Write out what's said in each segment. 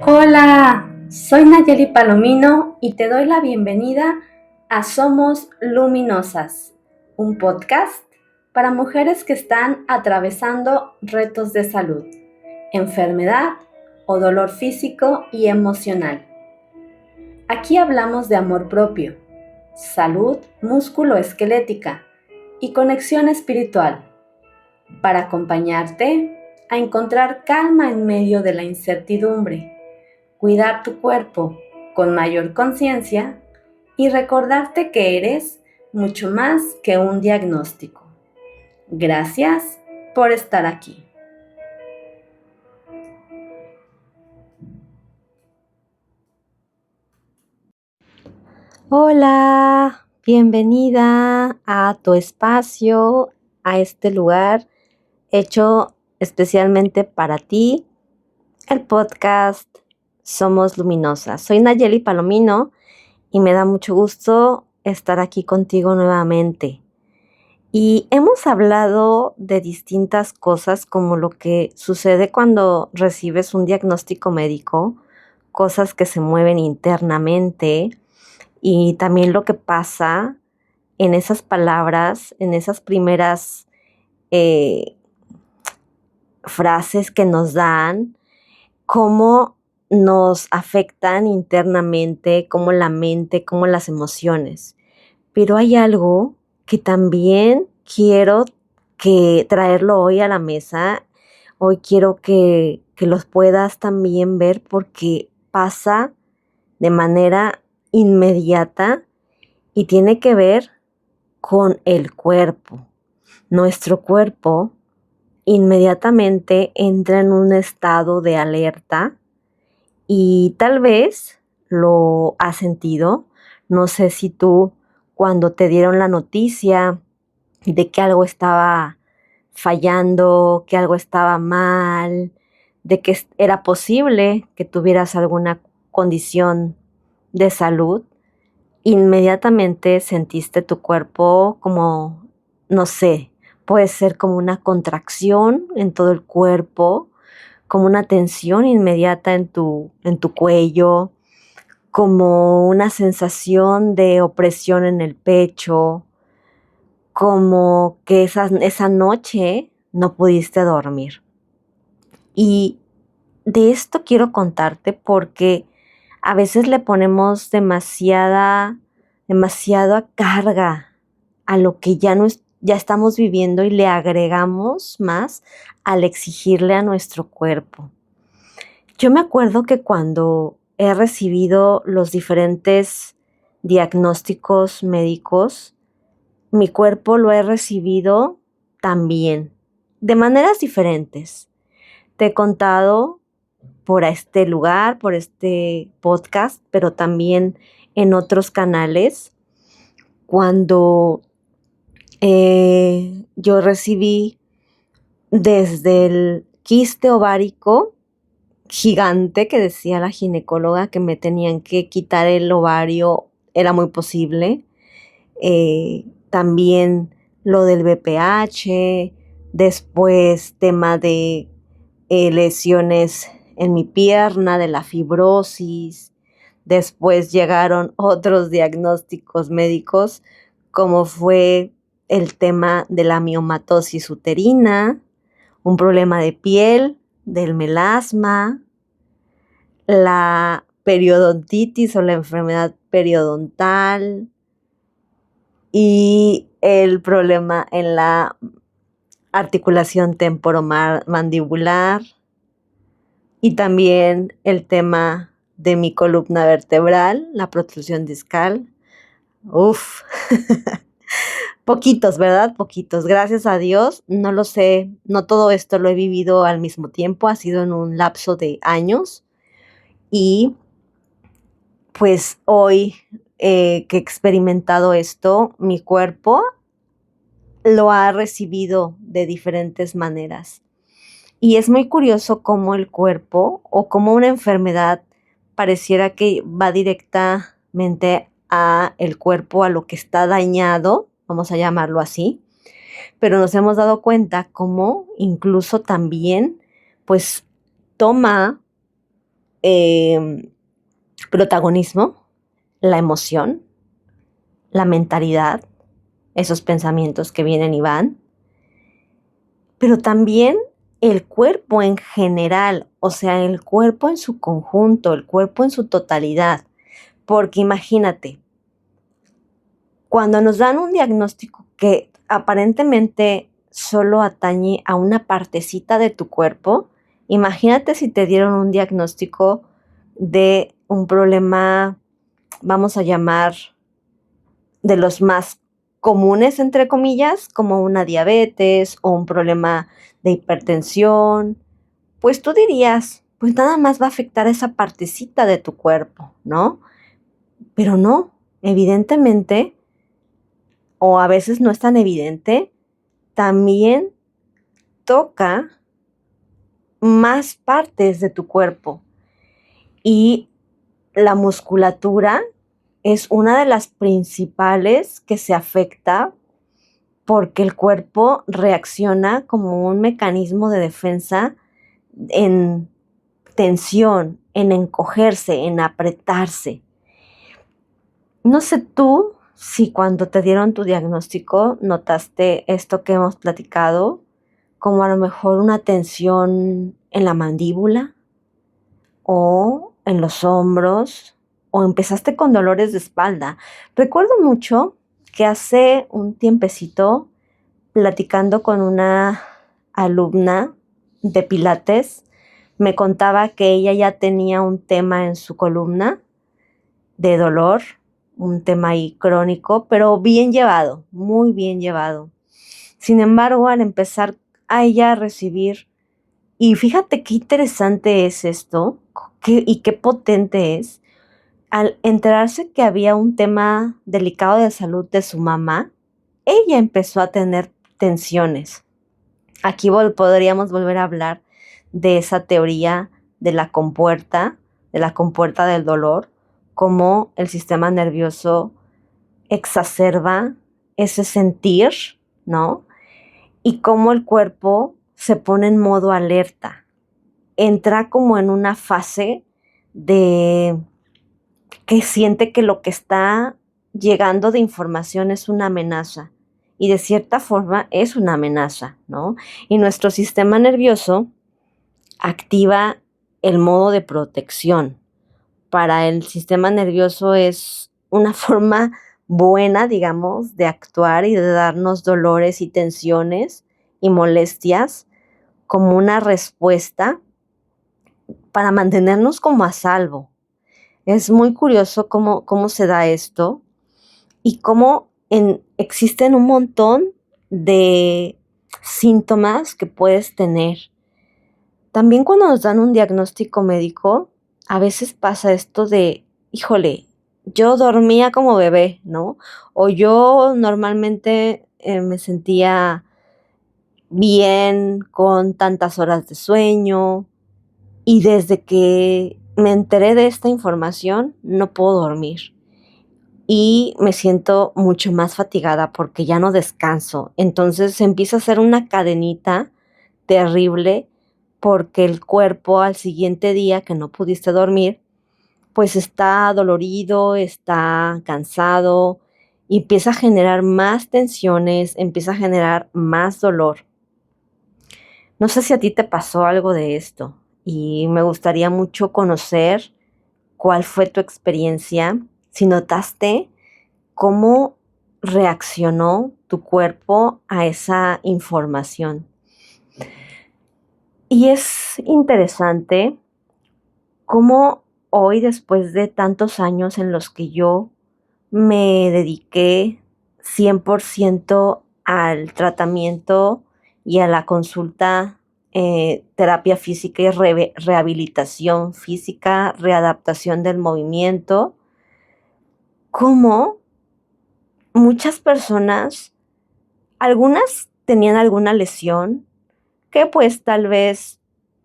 Hola, soy Nayeli Palomino y te doy la bienvenida a Somos Luminosas, un podcast para mujeres que están atravesando retos de salud, enfermedad o dolor físico y emocional. Aquí hablamos de amor propio, salud músculo-esquelética y conexión espiritual para acompañarte a encontrar calma en medio de la incertidumbre, cuidar tu cuerpo con mayor conciencia y recordarte que eres mucho más que un diagnóstico. Gracias por estar aquí. Hola, bienvenida a tu espacio, a este lugar hecho especialmente para ti, el podcast Somos Luminosas. Soy Nayeli Palomino y me da mucho gusto estar aquí contigo nuevamente. Y hemos hablado de distintas cosas como lo que sucede cuando recibes un diagnóstico médico, cosas que se mueven internamente y también lo que pasa en esas palabras, en esas primeras frases que nos dan, cómo nos afectan internamente, cómo la mente, cómo las emociones. Pero hay algo que también quiero traerlo hoy a la mesa. Hoy quiero que los puedas también ver porque pasa de manera inmediata y tiene que ver con el cuerpo. Nuestro cuerpo inmediatamente entra en un estado de alerta y tal vez lo has sentido. No sé si tú, cuando te dieron la noticia de que algo estaba fallando, que algo estaba mal, de que era posible que tuvieras alguna condición de salud, inmediatamente sentiste tu cuerpo como, no sé, puede ser como una contracción en todo el cuerpo, como una tensión inmediata en tu cuello, como una sensación de opresión en el pecho, como que esa noche no pudiste dormir. Y de esto quiero contarte porque a veces le ponemos demasiada carga a lo que ya estamos viviendo y le agregamos más al exigirle a nuestro cuerpo. Yo me acuerdo que cuando he recibido los diferentes diagnósticos médicos, mi cuerpo lo he recibido también, de maneras diferentes. Te he contado por este lugar, por este podcast, pero también en otros canales, cuando yo recibí desde el quiste ovárico gigante que decía la ginecóloga que me tenían que quitar el ovario, era muy posible. También lo del BPH, después tema de lesiones en mi pierna, de la fibrosis. Después llegaron otros diagnósticos médicos, como fue el tema de la miomatosis uterina, un problema de piel, del melasma, la periodontitis o la enfermedad periodontal y el problema en la articulación temporomandibular y también el tema de mi columna vertebral, la protrusión discal. Uf, poquitos, ¿verdad? Poquitos. Gracias a Dios, no lo sé, no todo esto lo he vivido al mismo tiempo, ha sido en un lapso de años. Y pues hoy que he experimentado esto, mi cuerpo lo ha recibido de diferentes maneras. Y es muy curioso cómo el cuerpo o cómo una enfermedad pareciera que va directamente a el cuerpo, a lo que está dañado, vamos a llamarlo así, pero nos hemos dado cuenta cómo incluso también pues toma protagonismo la emoción, la mentalidad, esos pensamientos que vienen y van, pero también el cuerpo en general, o sea, el cuerpo en su conjunto, el cuerpo en su totalidad. Porque imagínate, cuando nos dan un diagnóstico que aparentemente solo atañe a una partecita de tu cuerpo, imagínate si te dieron un diagnóstico de un problema, vamos a llamar, de los más comunes, entre comillas, como una diabetes o un problema de hipertensión, pues tú dirías, pues nada más va a afectar a esa partecita de tu cuerpo, ¿no? Pero no, evidentemente, o a veces no es tan evidente, también toca más partes de tu cuerpo. Y la musculatura es una de las principales que se afecta porque el cuerpo reacciona como un mecanismo de defensa en tensión, en encogerse, en apretarse. No sé tú si cuando te dieron tu diagnóstico notaste esto que hemos platicado, como a lo mejor una tensión en la mandíbula o en los hombros, o empezaste con dolores de espalda. Recuerdo mucho que hace un tiempecito, platicando con una alumna de Pilates, me contaba que ella ya tenía un tema en su columna de dolor, un tema ahí crónico, pero bien llevado, muy bien llevado. Sin embargo, al empezar a ella a recibir, y fíjate qué interesante es esto, y qué potente es, al enterarse que había un tema delicado de salud de su mamá, ella empezó a tener tensiones. Aquí podríamos volver a hablar de esa teoría de la compuerta del dolor, cómo el sistema nervioso exacerba ese sentir, ¿no? Y cómo el cuerpo se pone en modo alerta, entra como en una fase de que siente que lo que está llegando de información es una amenaza. Y de cierta forma es una amenaza, ¿no? Y nuestro sistema nervioso activa el modo de protección. Para el sistema nervioso es una forma buena, digamos, de actuar y de darnos dolores y tensiones y molestias como una respuesta para mantenernos como a salvo. Es muy curioso cómo se da esto y cómo existen un montón de síntomas que puedes tener. También cuando nos dan un diagnóstico médico, a veces pasa esto de, híjole, yo dormía como bebé, ¿no? O yo normalmente me sentía bien con tantas horas de sueño y desde que me enteré de esta información no puedo dormir y me siento mucho más fatigada porque ya no descanso. Entonces se empieza a hacer una cadenita terrible porque el cuerpo al siguiente día que no pudiste dormir, pues está dolorido, está cansado y empieza a generar más tensiones, empieza a generar más dolor. No sé si a ti te pasó algo de esto y me gustaría mucho conocer cuál fue tu experiencia, si notaste cómo reaccionó tu cuerpo a esa información. Y es interesante cómo hoy, después de tantos años en los que yo me dediqué 100% al tratamiento y a la consulta, terapia física y rehabilitación física, readaptación del movimiento, cómo muchas personas, algunas tenían alguna lesión que pues tal vez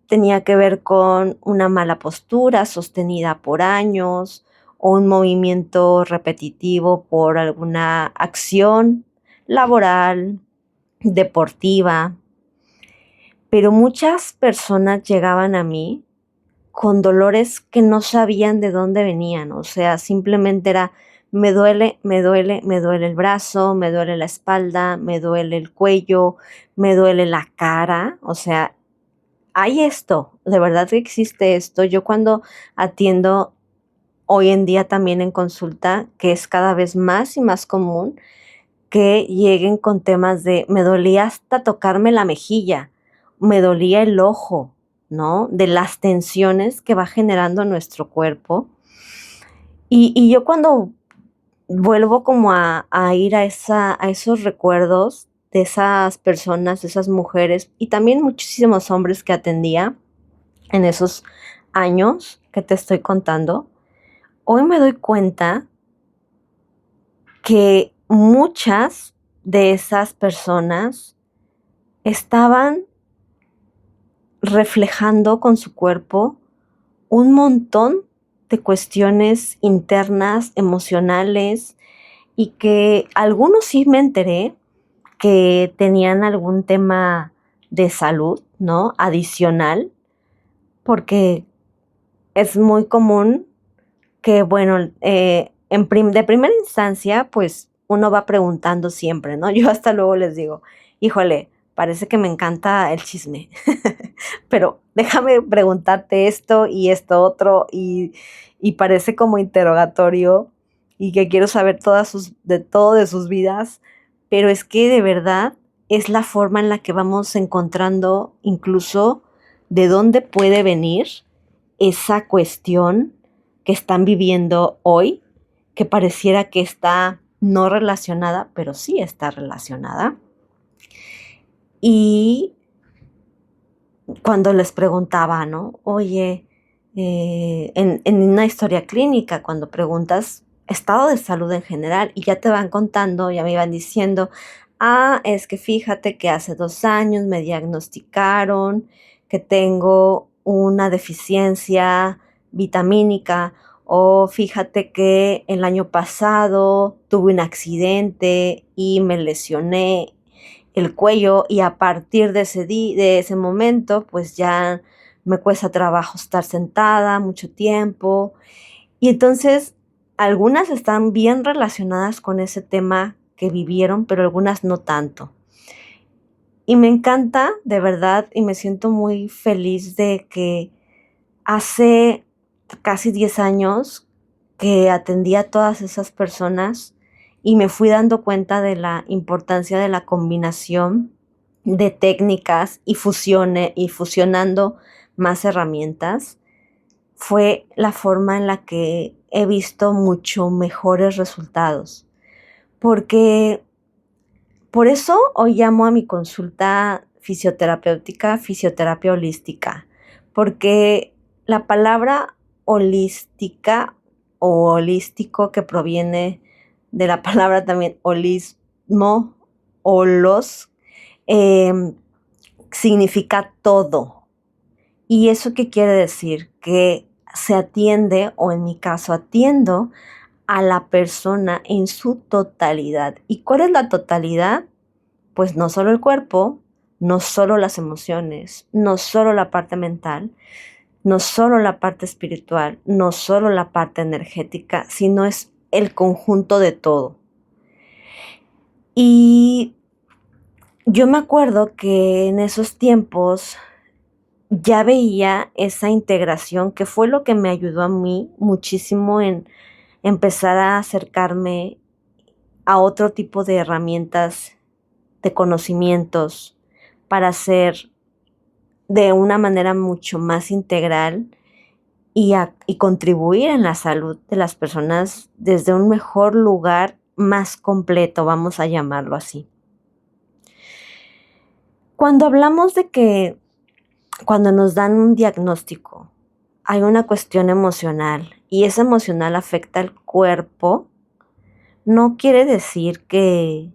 tenía que ver con una mala postura sostenida por años o un movimiento repetitivo por alguna acción laboral, deportiva. Pero muchas personas llegaban a mí con dolores que no sabían de dónde venían, o sea, simplemente era, me duele, me duele, me duele el brazo, me duele la espalda, me duele el cuello, me duele la cara, o sea, hay esto, de verdad que existe esto. Yo cuando atiendo hoy en día también en consulta, que es cada vez más y más común, que lleguen con temas de me dolía hasta tocarme la mejilla, me dolía el ojo, ¿no? De las tensiones que va generando nuestro cuerpo. Y yo cuando vuelvo como a ir a esos recuerdos de esas personas, de esas mujeres y también muchísimos hombres que atendía en esos años que te estoy contando, hoy me doy cuenta que muchas de esas personas estaban reflejando con su cuerpo un montón de cuestiones internas, emocionales, y que algunos sí me enteré que tenían algún tema de salud, ¿no? Adicional, porque es muy común que, bueno, de primera instancia, pues uno va preguntando siempre, ¿no? Yo hasta luego les digo, híjole, parece que me encanta el chisme, pero déjame preguntarte esto y esto otro, y parece como interrogatorio, y que quiero saber de todo de sus vidas, pero es que de verdad es la forma en la que vamos encontrando incluso de dónde puede venir esa cuestión que están viviendo hoy, que pareciera que está no relacionada, pero sí está relacionada. Y cuando les preguntaba, ¿no? Oye, en una historia clínica, cuando preguntas estado de salud en general y ya te van contando, ya me iban diciendo, es que fíjate que hace 2 años me diagnosticaron que tengo una deficiencia vitamínica, o fíjate que el año pasado tuve un accidente y me lesioné el cuello, y a partir de ese momento pues ya me cuesta trabajo estar sentada mucho tiempo. Y entonces algunas están bien relacionadas con ese tema que vivieron, pero algunas no tanto. Y me encanta, de verdad, y me siento muy feliz de que hace casi 10 años que atendí a todas esas personas y me fui dando cuenta de la importancia de la combinación de técnicas y fusionando más herramientas. Fue la forma en la que he visto mucho mejores resultados. Porque por eso hoy llamo a mi consulta fisioterapéutica fisioterapia holística, porque la palabra holística o holístico, que proviene de la palabra también holismo, holos, eh, significa todo. ¿Y eso qué quiere decir? Que se atiende, o en mi caso atiendo, a la persona en su totalidad. ¿Y cuál es la totalidad? Pues no solo el cuerpo, no solo las emociones, no solo la parte mental, no solo la parte espiritual, no solo la parte energética, sino es el conjunto de todo. Y yo me acuerdo que en esos tiempos ya veía esa integración, que fue lo que me ayudó a mí muchísimo en empezar a acercarme a otro tipo de herramientas, de conocimientos, para hacer de una manera mucho más integral y contribuir en la salud de las personas desde un mejor lugar, más completo, vamos a llamarlo así. Cuando hablamos de que cuando nos dan un diagnóstico hay una cuestión emocional y esa emocional afecta al cuerpo, no quiere decir que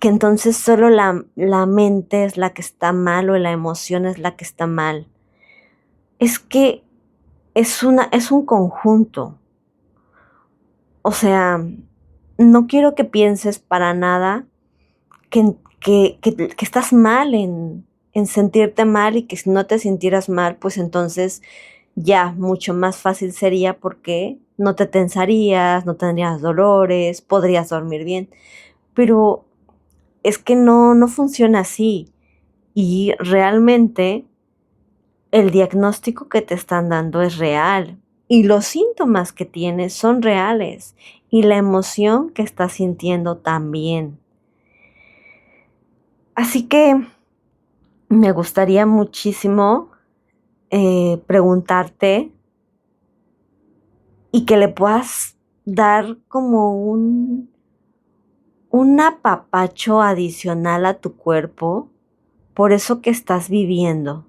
entonces solo la mente es la que está mal o la emoción es la que está mal. Es que es un conjunto. O sea, no quiero que pienses para nada que estás mal en sentirte mal y que si no te sintieras mal, pues entonces ya mucho más fácil sería porque no te tensarías, no tendrías dolores, podrías dormir bien. Pero es que no funciona así. Y realmente el diagnóstico que te están dando es real. Y los síntomas que tienes son reales. Y la emoción que estás sintiendo también. Así que me gustaría muchísimo preguntarte y que le puedas dar como un apapacho adicional a tu cuerpo por eso que estás viviendo.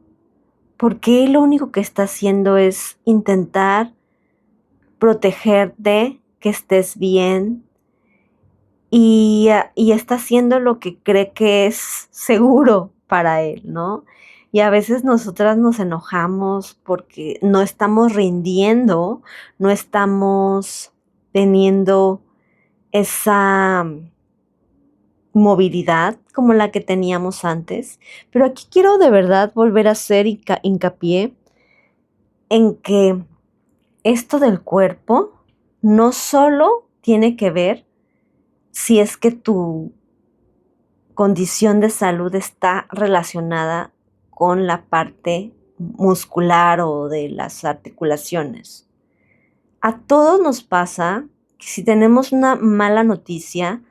Porque lo único que está haciendo es intentar protegerte, que estés bien y está haciendo lo que cree que es seguro para él, ¿no? Y a veces nosotras nos enojamos porque no estamos rindiendo, no estamos teniendo esa movilidad como la que teníamos antes. Pero aquí quiero de verdad volver a hacer hincapié en que esto del cuerpo no solo tiene que ver si es que tu condición de salud está relacionada con la parte muscular o de las articulaciones. A todos nos pasa que si tenemos una mala noticia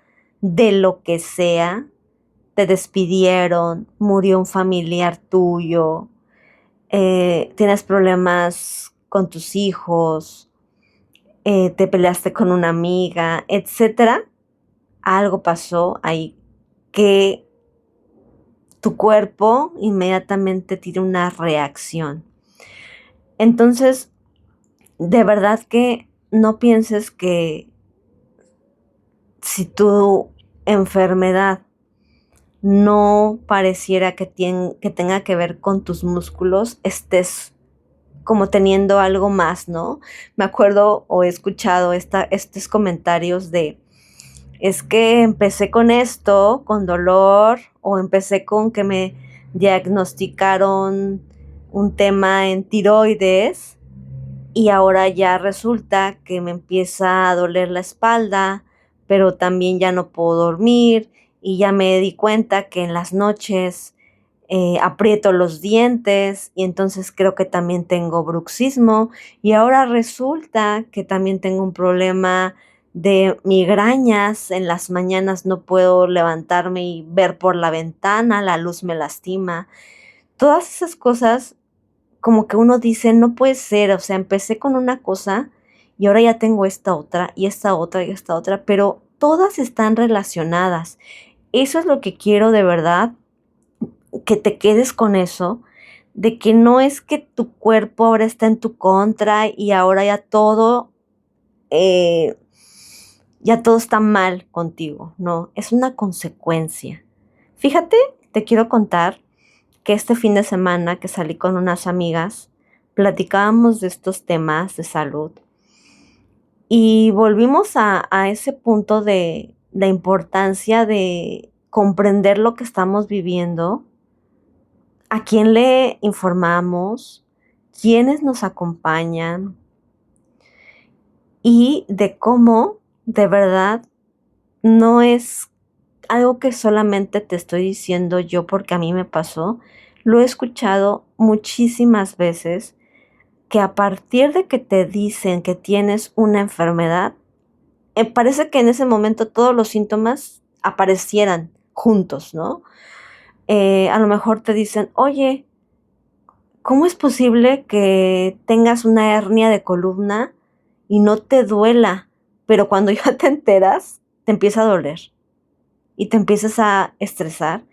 de lo que sea, te despidieron, murió un familiar tuyo, tienes problemas con tus hijos, te peleaste con una amiga, etcétera, algo pasó ahí que tu cuerpo inmediatamente tiene una reacción. Entonces, de verdad que no pienses que si tu enfermedad no pareciera que tenga que ver con tus músculos, estés como teniendo algo más, ¿no? Me acuerdo o he escuchado estos comentarios de, es que empecé con esto, con dolor, o empecé con que me diagnosticaron un tema en tiroides y ahora ya resulta que me empieza a doler la espalda, pero también ya no puedo dormir y ya me di cuenta que en las noches aprieto los dientes y entonces creo que también tengo bruxismo y ahora resulta que también tengo un problema de migrañas, en las mañanas no puedo levantarme y ver por la ventana, la luz me lastima. Todas esas cosas como que uno dice, no puede ser, o sea, empecé con una cosa y ahora ya tengo esta otra y esta otra y esta otra, pero todas están relacionadas. Eso es lo que quiero de verdad, que te quedes con eso, de que no es que tu cuerpo ahora está en tu contra y ahora eh, ya todo está mal contigo, no, es una consecuencia. Fíjate, te quiero contar que este fin de semana que salí con unas amigas, platicábamos de estos temas de salud y volvimos a ese punto de la importancia de comprender lo que estamos viviendo, a quién le informamos, quiénes nos acompañan y de cómo de verdad no es algo que solamente te estoy diciendo yo porque a mí me pasó. Lo he escuchado muchísimas veces que a partir de que te dicen que tienes una enfermedad, parece que en ese momento todos los síntomas aparecieran juntos, ¿no? A lo mejor te dicen, oye, ¿cómo es posible que tengas una hernia de columna y no te duela? Pero cuando ya te enteras, te empieza a doler y te empiezas a estresar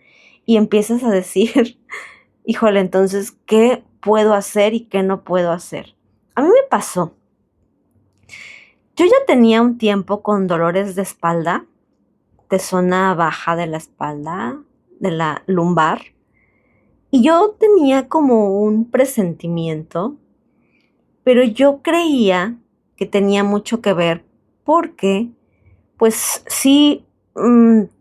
y empiezas a decir, híjole, entonces, ¿qué puedo hacer y qué no puedo hacer? A mí me pasó. Yo ya tenía un tiempo con dolores de espalda, de zona baja de la espalda, de la lumbar, y yo tenía como un presentimiento, pero yo creía que tenía mucho que ver porque, pues sí,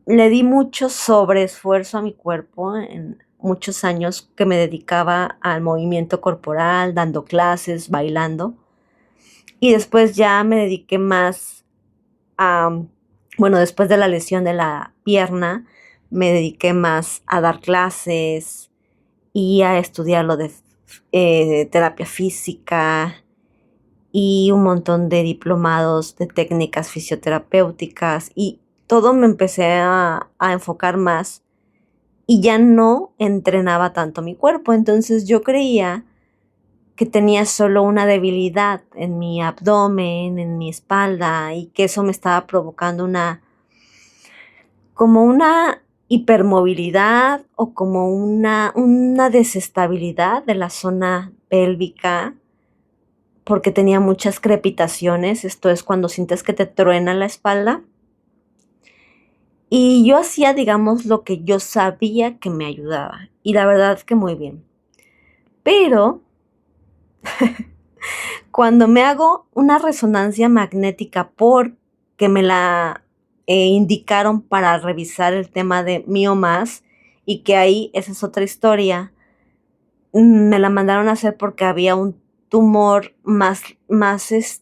le di mucho sobreesfuerzo a mi cuerpo en muchos años que me dedicaba al movimiento corporal, dando clases, bailando. Y después ya me dediqué más a, bueno, después de la lesión de la pierna, me dediqué más a dar clases y a estudiar lo de terapia física y un montón de diplomados de técnicas fisioterapéuticas y todo me empecé a enfocar más y ya no entrenaba tanto mi cuerpo. Entonces yo creía que tenía solo una debilidad en mi abdomen, en mi espalda y que eso me estaba provocando como una hipermovilidad o como una desestabilidad de la zona pélvica porque tenía muchas crepitaciones, esto es cuando sientes que te truena la espalda. Y yo hacía, digamos, lo que yo sabía que me ayudaba. Y la verdad es que muy bien. Pero cuando me hago una resonancia magnética porque me la indicaron para revisar el tema de miomas y que ahí, esa es otra historia, me la mandaron a hacer porque había un tumor más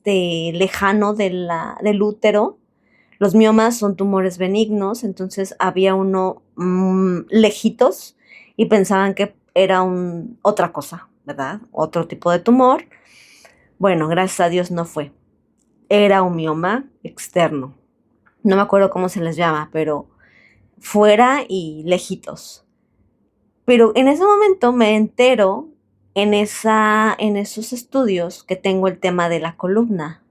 lejano del útero. Los miomas son tumores benignos, entonces había uno lejitos y pensaban que era otra cosa, ¿verdad? Otro tipo de tumor. Bueno, gracias a Dios no fue. Era un mioma externo. No me acuerdo cómo se les llama, pero fuera y lejitos. Pero en ese momento me entero en esos estudios que tengo el tema de la columna,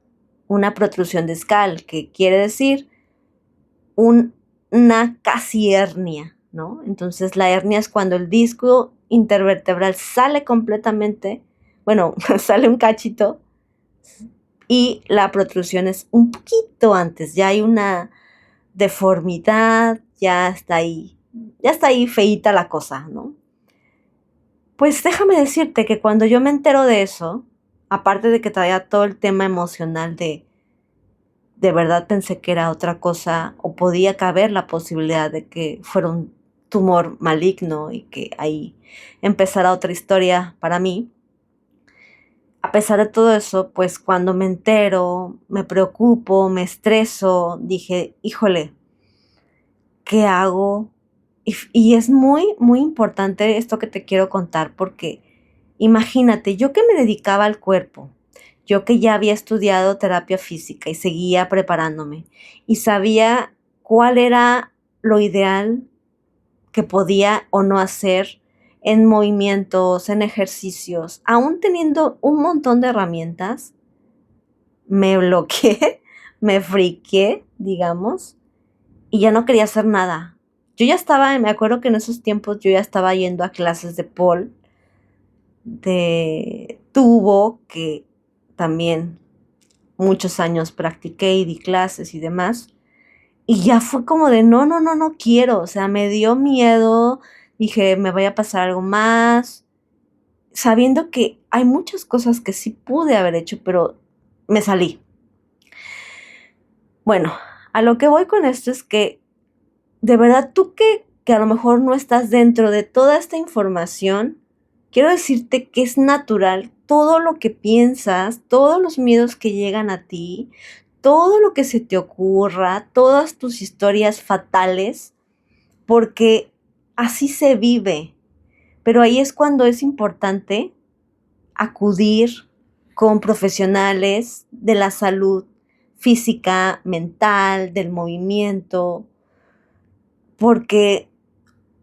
una protrusión discal, que quiere decir una casi hernia, ¿no? Entonces la hernia es cuando el disco intervertebral sale completamente, bueno, sale un cachito y la protrusión es un poquito antes, ya hay una deformidad, ya está ahí feíta la cosa, ¿no? Pues déjame decirte que cuando yo me entero de eso, aparte de que traía todo el tema emocional de verdad pensé que era otra cosa o podía caber la posibilidad de que fuera un tumor maligno y que ahí empezara otra historia para mí. A pesar de todo eso, pues cuando me entero, me preocupo, me estreso, dije, híjole, ¿qué hago? Y es muy, muy importante esto que te quiero contar porque imagínate, yo que me dedicaba al cuerpo, yo que ya había estudiado terapia física y seguía preparándome y sabía cuál era lo ideal que podía o no hacer en movimientos, en ejercicios, aún teniendo un montón de herramientas, me bloqueé, me friqué, digamos, y ya no quería hacer nada. Yo ya estaba, me acuerdo que en esos tiempos yo ya estaba yendo a clases de pole, de tubo, que también muchos años practiqué y di clases y demás. Y ya fue como de, no, no, no, no quiero. O sea, me dio miedo. Dije, me vaya a pasar algo más. Sabiendo que hay muchas cosas que sí pude haber hecho, pero me salí. Bueno, a lo que voy con esto es que, de verdad, tú que a lo mejor no estás dentro de toda esta información, quiero decirte que es natural todo lo que piensas, todos los miedos que llegan a ti, todo lo que se te ocurra, todas tus historias fatales, porque así se vive. Pero ahí es cuando es importante acudir con profesionales de la salud física, mental, del movimiento, porque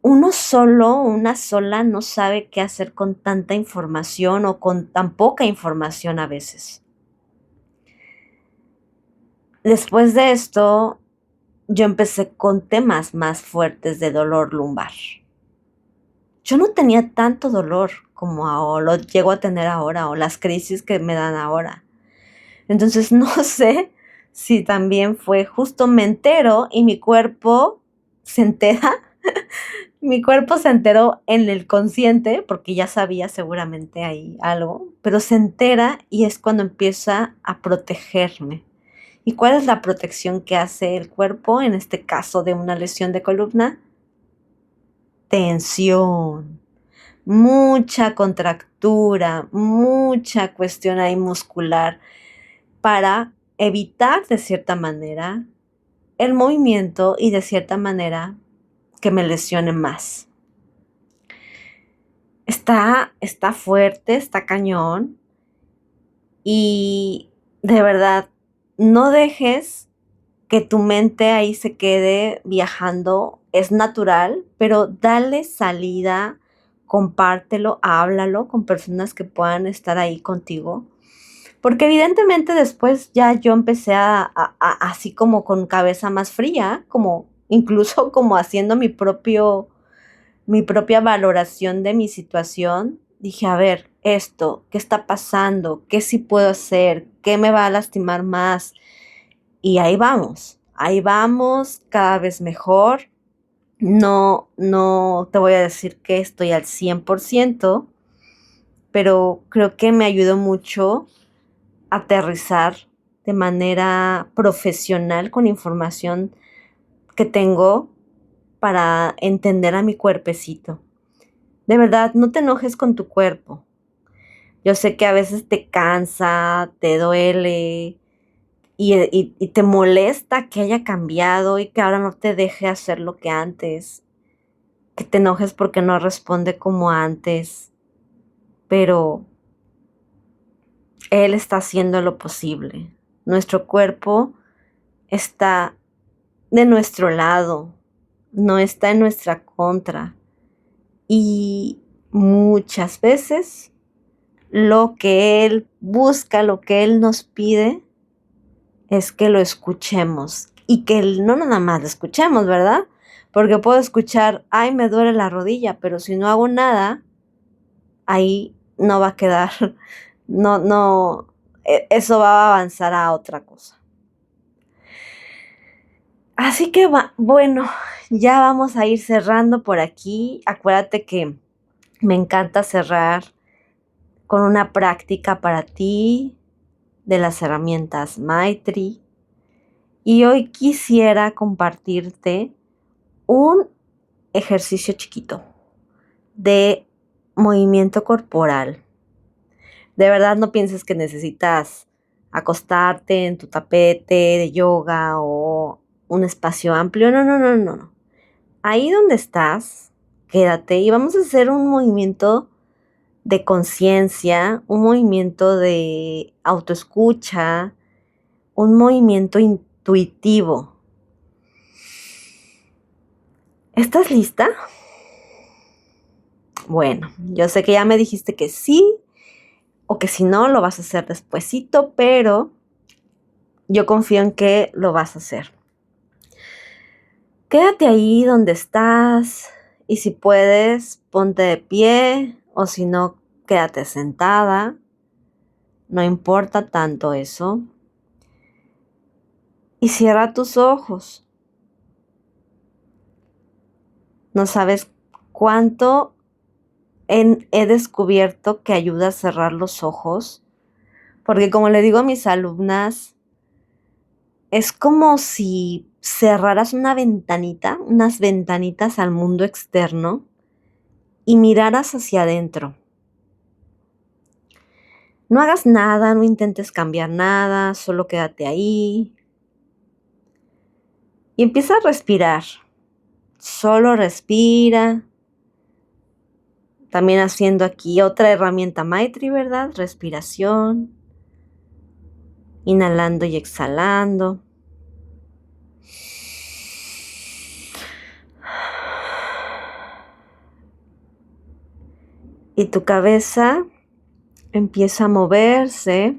uno solo, una sola, no sabe qué hacer con tanta información o con tan poca información a veces. Después de esto, yo empecé con temas más fuertes de dolor lumbar. Yo no tenía tanto dolor como lo llego a tener ahora o las crisis que me dan ahora. Entonces no sé si también fue justo me entero y mi cuerpo se entera. Mi cuerpo se enteró en el consciente, porque ya sabía seguramente ahí algo, pero se entera y es cuando empieza a protegerme. ¿Y cuál es la protección que hace el cuerpo en este caso de una lesión de columna? tensión, mucha contractura, mucha cuestión ahí muscular para evitar de cierta manera el movimiento y de cierta manera que me lesione más. Está fuerte, está cañón y de verdad no dejes que tu mente ahí se quede viajando. Es natural, pero dale salida, compártelo, háblalo con personas que puedan estar ahí contigo. Porque evidentemente después ya yo empecé así como con cabeza más fría, como incluso como haciendo mi propia valoración de mi situación. Dije, a ver, esto, ¿qué está pasando? ¿Qué sí puedo hacer? ¿Qué me va a lastimar más? Y ahí vamos, cada vez mejor. No te voy a decir que estoy al 100%, pero creo que me ayudó mucho a aterrizar de manera profesional con información que tengo para entender a mi cuerpecito. De verdad, no te enojes con tu cuerpo. Yo sé que a veces te cansa, te duele y te molesta que haya cambiado y que ahora no te deje hacer lo que antes. Que te enojes porque no responde como antes. Pero él está haciendo lo posible. Nuestro cuerpo está de nuestro lado, no está en nuestra contra. Y muchas veces lo que Él busca, lo que Él nos pide, es que lo escuchemos. Y que no nada más lo escuchemos, ¿verdad? Porque puedo escuchar, ay, me duele la rodilla, pero si no hago nada, ahí no va a quedar, no, eso va a avanzar a otra cosa. Así que bueno, ya vamos a ir cerrando por aquí. Acuérdate que me encanta cerrar con una práctica para ti de las herramientas Maitri. Y hoy quisiera compartirte un ejercicio chiquito de movimiento corporal. De verdad no pienses que necesitas acostarte en tu tapete de yoga o un espacio amplio. No. Ahí donde estás, quédate y vamos a hacer un movimiento de conciencia, un movimiento de autoescucha, un movimiento intuitivo. ¿Estás lista? Bueno, yo sé que ya me dijiste que sí o que si no lo vas a hacer despuesito, pero yo confío en que lo vas a hacer. Quédate ahí donde estás y si puedes, ponte de pie o si no, quédate sentada. No importa tanto eso. Y cierra tus ojos. No sabes cuánto he descubierto que ayuda a cerrar los ojos. Porque como le digo a mis alumnas, es como si cerraras una ventanita, unas ventanitas al mundo externo y miraras hacia adentro. No hagas nada, no intentes cambiar nada, solo quédate ahí. Y empieza a respirar. Solo respira. También haciendo aquí otra herramienta Maitri, ¿verdad? Respiración. Inhalando y exhalando. Y tu cabeza empieza a moverse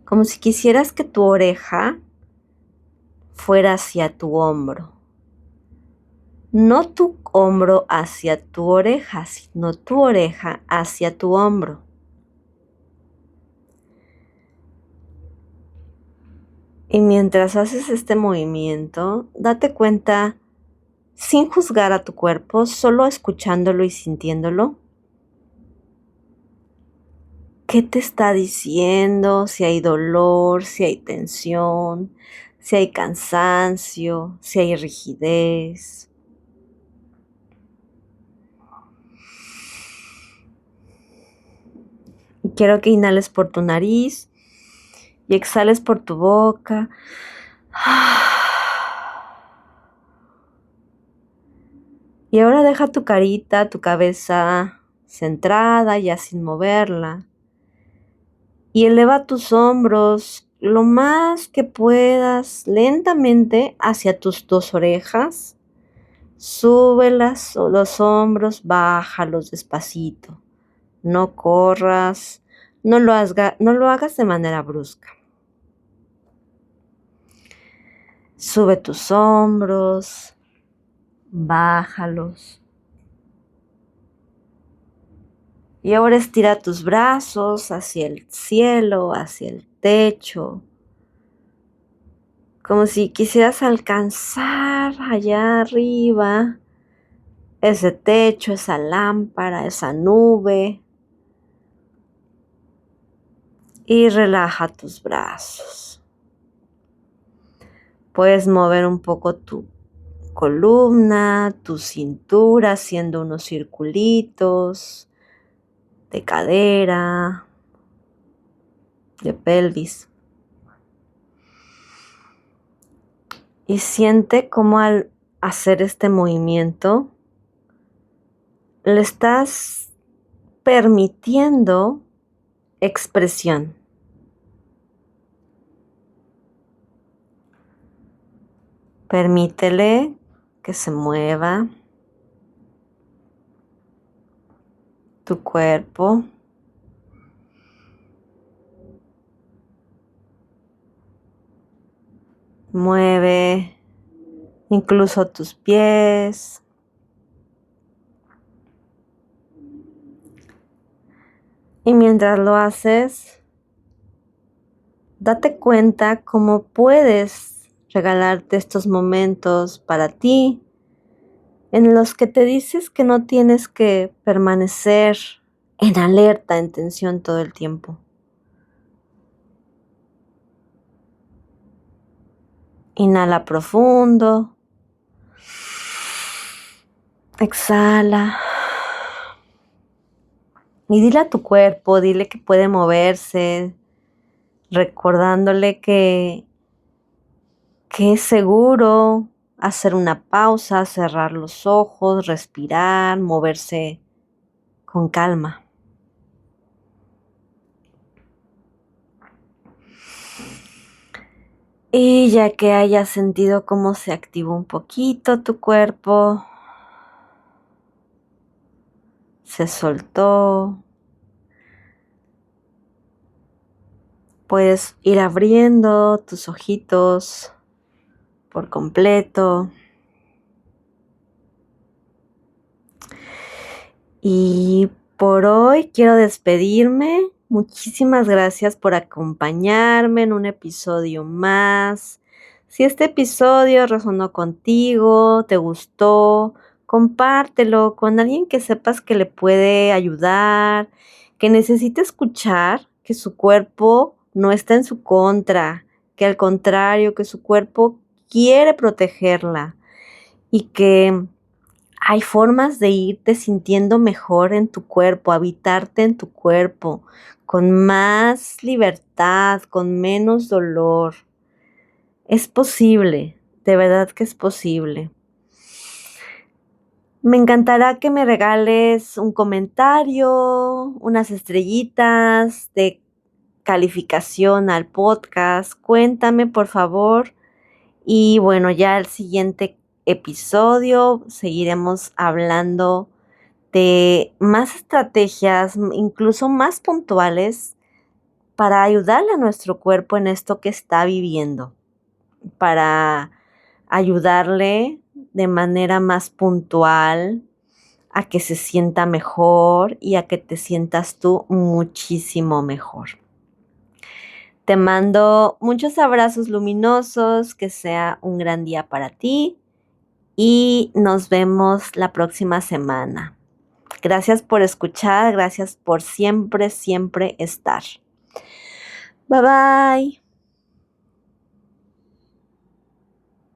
como si quisieras que tu oreja fuera hacia tu hombro. No tu hombro hacia tu oreja, sino tu oreja hacia tu hombro. Y mientras haces este movimiento, date cuenta, sin juzgar a tu cuerpo, solo escuchándolo y sintiéndolo, ¿qué te está diciendo? Si hay dolor, si hay tensión, si hay cansancio, si hay rigidez. Quiero que inhales por tu nariz y exhales por tu boca. Y ahora deja tu carita, tu cabeza centrada, ya sin moverla. Y eleva tus hombros lo más que puedas lentamente hacia tus 2 orejas. Sube los hombros, bájalos despacito. No corras, no lo hagas de manera brusca. Sube tus hombros, bájalos. Y ahora estira tus brazos hacia el cielo, hacia el techo, como si quisieras alcanzar allá arriba ese techo, esa lámpara, esa nube. Y relaja tus brazos. Puedes mover un poco tu columna, tu cintura, haciendo unos circulitos de cadera, de pelvis. Y siente cómo al hacer este movimiento le estás permitiendo expresión. Permítele que se mueva tu cuerpo. Mueve incluso tus pies. Y mientras lo haces, date cuenta cómo puedes regalarte estos momentos para ti, en los que te dices que no tienes que permanecer en alerta, en tensión todo el tiempo. Inhala profundo. Exhala. Y dile a tu cuerpo, dile que puede moverse, recordándole que es seguro hacer una pausa, cerrar los ojos, respirar, moverse con calma. Y ya que hayas sentido cómo se activó un poquito tu cuerpo, se soltó, puedes ir abriendo tus ojitos por completo. Y por hoy quiero despedirme. Muchísimas gracias por acompañarme en un episodio más. Si este episodio resonó contigo, te gustó, compártelo con alguien que sepas que le puede ayudar, que necesite escuchar que su cuerpo no está en su contra, que al contrario, que su cuerpo quiere protegerla y que hay formas de irte sintiendo mejor en tu cuerpo, habitarte en tu cuerpo, con más libertad, con menos dolor. Es posible, de verdad que es posible. Me encantará que me regales un comentario, unas estrellitas de calificación al podcast. Cuéntame, por favor. Y bueno, ya el siguiente episodio seguiremos hablando de más estrategias, incluso más puntuales, para ayudarle a nuestro cuerpo en esto que está viviendo, para ayudarle de manera más puntual a que se sienta mejor y a que te sientas tú muchísimo mejor. Te mando muchos abrazos luminosos, que sea un gran día para ti y nos vemos la próxima semana. Gracias por escuchar, gracias por siempre, siempre estar. Bye bye.